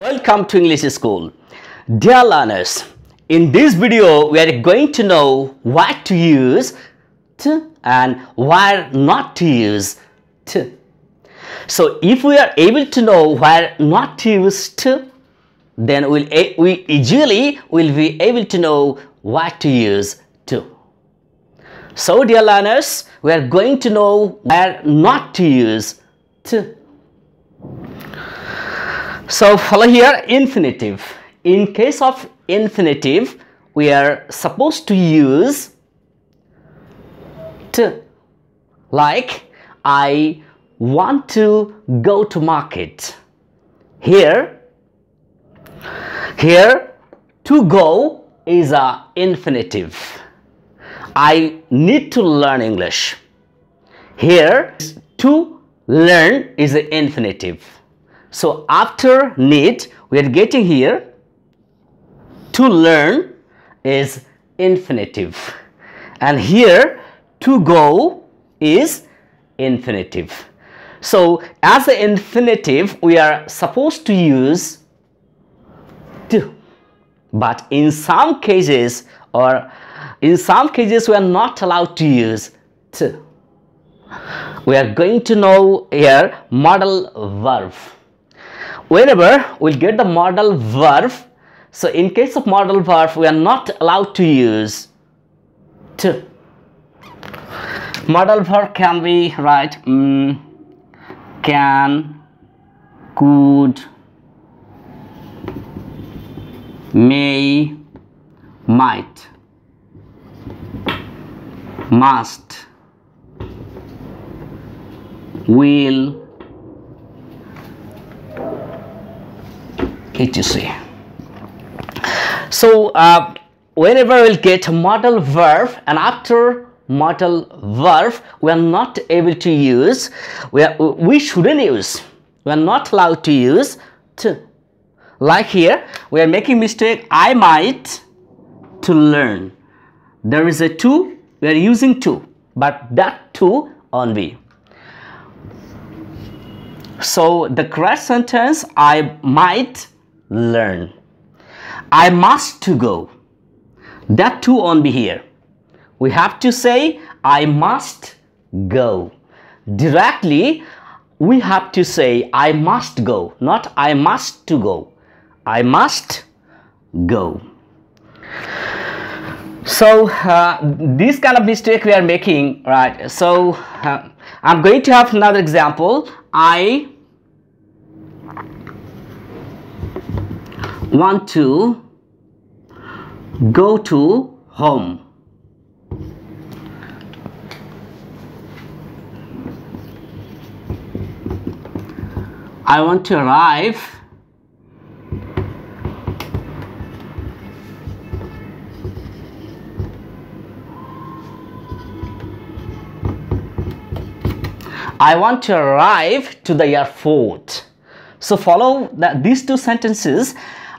Welcome to English School. Dear learners, in this video we are going to know what to use to and where not to use to. So if we are able to know where not to use to, then we easily will be able to know what to use to. So dear learners, we are going to know where not to use to. So follow here infinitive. In case of infinitive, we are supposed to use to. Like, I want to go to market. Here to go is a infinitive. I need to learn English. Here to learn is the infinitive. So after need, we are getting here to learn is infinitive, and here to go is infinitive. So as the infinitive, we are supposed to use to, but in some cases we are not allowed to use to. We are going to know here modal verb. Whenever we'll get the modal verb, so in case of modal verb, we are not allowed to use to. Modal verb can be can, could, may, might, must, will, etc. So whenever we'll get modal verb, and after modal verb we are not able to use, we shouldn't use, we are not allowed to use to. Like here we are making mistake, I might to learn. There is a to, we are using to, but that to only. So the correct sentence, I might learn. I must to go. That to only here. We have to say I must go. Directly we have to say I must go, not I must to go. I must go. So this kind of mistake we are making, right? So I'm going to have another example. I want to go to home. I want to arrive to the airport. So follow these two sentences.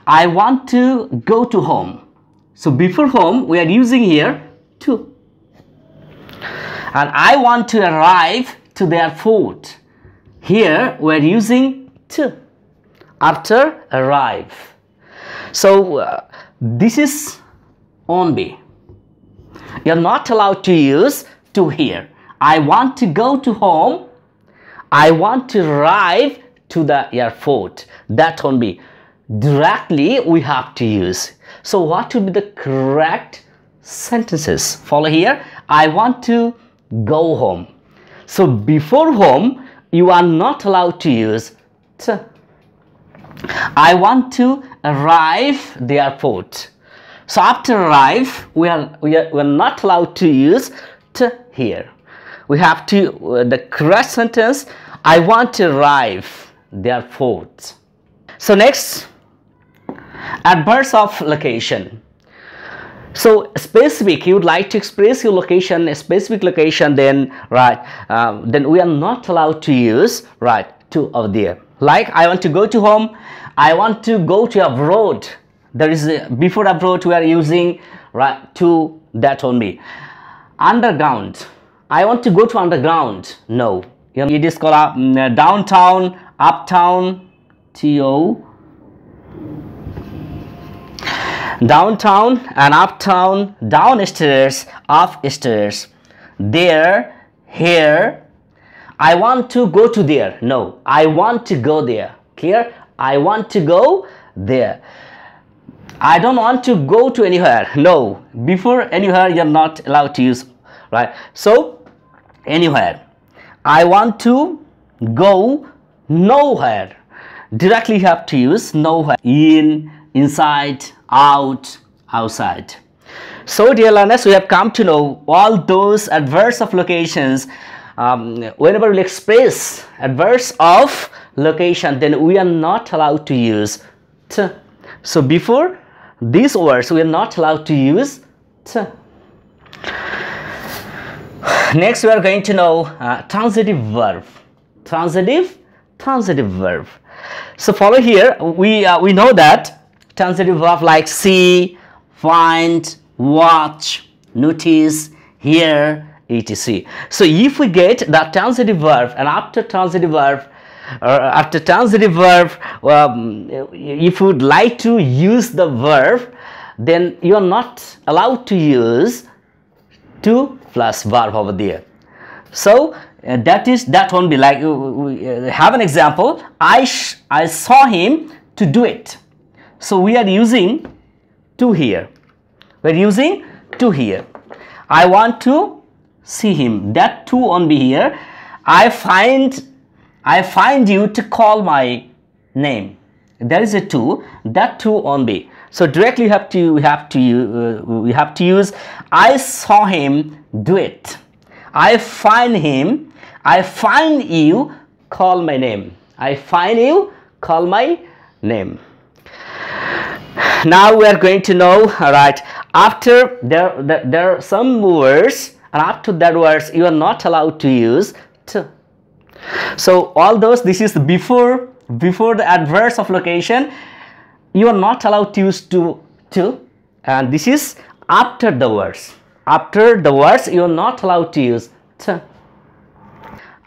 I want to go to home. So before home we are using here to. And I want to arrive to the airport. Here we are using to after arrive. So this is only. You are not allowed to use to here. I want to go to home. I want to arrive to the airport. That only. Directly we have to use. So what would be the correct sentences? Follow here. I want to go home. So before home you are not allowed to use to. I want to arrive the airport. So after arrive we are not allowed to use to here. We have to the correct sentence, I want to arrive the airport. So next, adverbs of location. So specific, you would like to express your location, a specific location, then then we are not allowed to use to over there. Like I want to go to home, I want to go to abroad. There is before abroad we are using to that only. Underground, I want to go to underground. No. It is called downtown, uptown, T-O. Downtown and uptown, downstairs, upstairs, there, here. I want to go to there. No, I want to go there. Clear? I want to go there. I don't want to go to anywhere. No, before anywhere you're not allowed to use, right? So anywhere. I want to go nowhere. Directly you have to use nowhere. In, inside, out, outside. So dear learners, we have come to know all those adverbs of locations. Whenever we express adverbs of location, then we are not allowed to use t. So before these words, we are not allowed to use t. Next, we are going to know transitive verb. Transitive verb. So follow here. We know that transitive verb like see, find, watch, notice, hear, etc. So if we get the transitive verb, and after transitive verb, if you would like to use the verb, then you are not allowed to use to plus verb over there. So that won't be like, have an example. I saw him to do it. So we are using to here. We're using to here. I want to see him. That to won't be here. I find you to call my name. There is a to. That to won't be. So directly we have to use I saw him do it. I find you, call my name. I find you, call my name. Now we are going to know, right, after there are some words, and after that words you are not allowed to use to. So all those, this is before the adverbs of location, you are not allowed to use to, and this is after the words. After the words, you are not allowed to use to.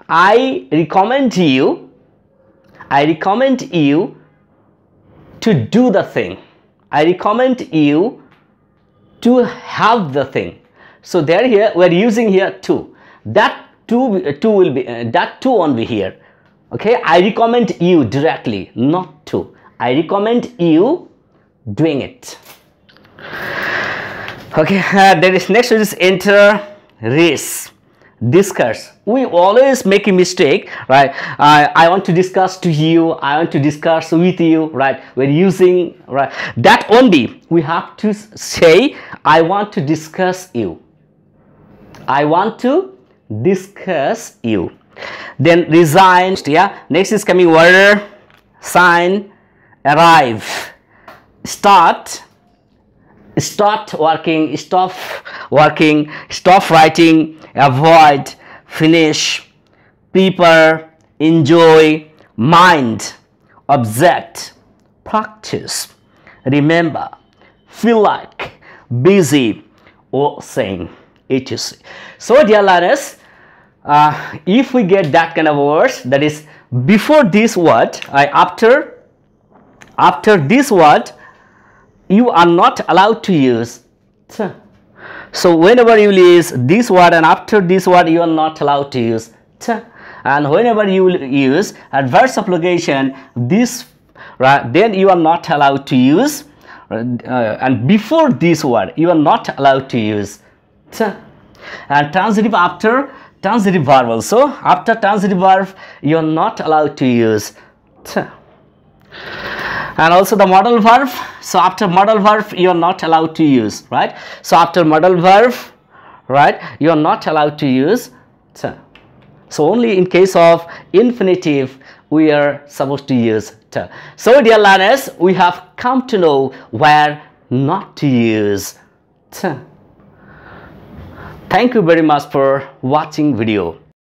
I recommend you to do the thing. I recommend you to have the thing. So there here we are using here to. That to will be that to won't be here. Okay, I recommend you directly, not to. I recommend you doing it. Okay, there is next is enter, race, discuss. We always make a mistake, right? I want to discuss to you, I want to discuss with you, right? We're using, right? That only we have to say, I want to discuss you. I want to discuss you. Then resign, yeah. Next is coming order, sign, arrive, start working, stop working, stop writing, avoid, finish, prepare, enjoy, mind, object, practice, remember, feel like, busy, or saying, etc. So dear learners, if we get that kind of words, that is before this word, after this word, you are not allowed to use t. So whenever you use this word and after this word, you are not allowed to use t. And whenever you use adverbs of location, this, right, then you are not allowed to use, and before this word, you are not allowed to use t. And transitive after transitive verb also, after transitive verb, you are not allowed to use t. And also the modal verb. So after modal verb, you are not allowed to use, right? So after modal verb, right, you are not allowed to use t. So only in case of infinitive, we are supposed to use t. So dear learners, we have come to know where not to use t. Thank you very much for watching video.